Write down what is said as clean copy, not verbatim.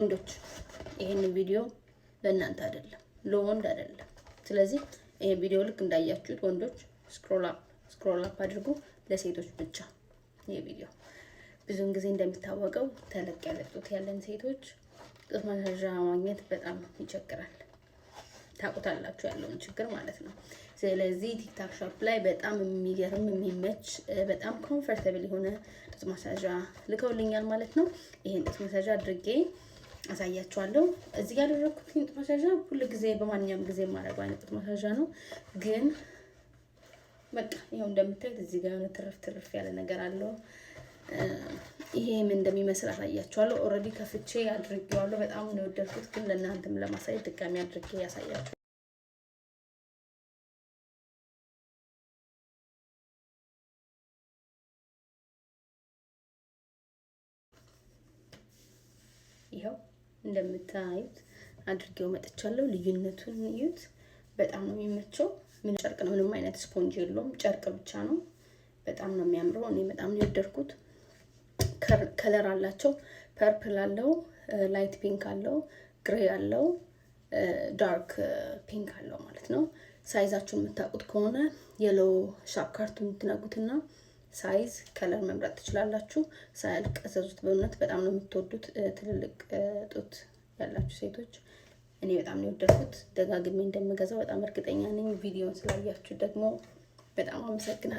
ወንዶች ይሄን ቪዲዮ ለእናንተ አይደለም፣ ለወንድ አይደለም። ስለዚህ ይሄ ቪዲዮ ልክ እንዳያችሁት ወንዶች ስክሮል አፕ አድርጉ፣ ለሴቶች ብቻ ይሄ ቪዲዮ። ብዙውን ጊዜ እንደሚታወቀው ተለቅ ያለ ጡት ያለን ሴቶች ጡት ማሳዣ ማግኘት በጣም ይቸግራል። ታውቁታላችሁ ያለውን ችግር ማለት ነው። ስለዚህ ቲክታክ ሾፕ ላይ በጣም የሚገርም የሚመች በጣም ኮምፎርታብል የሆነ ጡት ማሳዣ ልከውልኛል ማለት ነው። ይሄን ጡት ማሳዣ አድርጌ አሳያችኋለሁ። እዚህ ጋር ያደረኩት ጡት ማሳዣ ሁሉ ጊዜ በማንኛውም ጊዜ የማደርገው አይነት ጡት ማሳዣ ነው። ግን በቃ ይሄው እንደምታዩት እዚህ ጋር የሆነ ትርፍ ያለ ነገር አለው። ይሄ ምን እንደሚመስል አሳያችኋለሁ። ኦልሬዲ ከፍቼ አድርጌዋለሁ። በጣም ነው የወደድኩት፣ ግን ለእናንተም ለማሳየት ድጋሚ አድርጌ ያሳያችሁ። ይሄው እንደምታዩት አድርጌው መጥቻለሁ። ልዩነቱን እዩት። በጣም ነው የሚመቸው። ምን ጨርቅ ነው፣ ምንም አይነት ስፖንጅ የለውም፣ ጨርቅ ብቻ ነው። በጣም ነው የሚያምረው። እኔ በጣም ነው የወደድኩት። ከለር አላቸው። ፐርፕል አለው፣ ላይት ፒንክ አለው፣ ግሬ አለው፣ ዳርክ ፒንክ አለው ማለት ነው። ሳይዛችሁን የምታውቁት ከሆነ የሎ ሻፕ ካርቱን ትነጉትና ሳይዝ ከለር መምረጥ ትችላላችሁ። ሳያልቅ እዘዙት። በእውነት በጣም ነው የምትወዱት። ትልልቅ ጡት ያላችሁ ሴቶች እኔ በጣም ነው የወደድኩት። ደጋግሜ እንደምገዛው በጣም እርግጠኛ ነኝ። ቪዲዮን ስላያችሁ ደግሞ በጣም አመሰግናለሁ።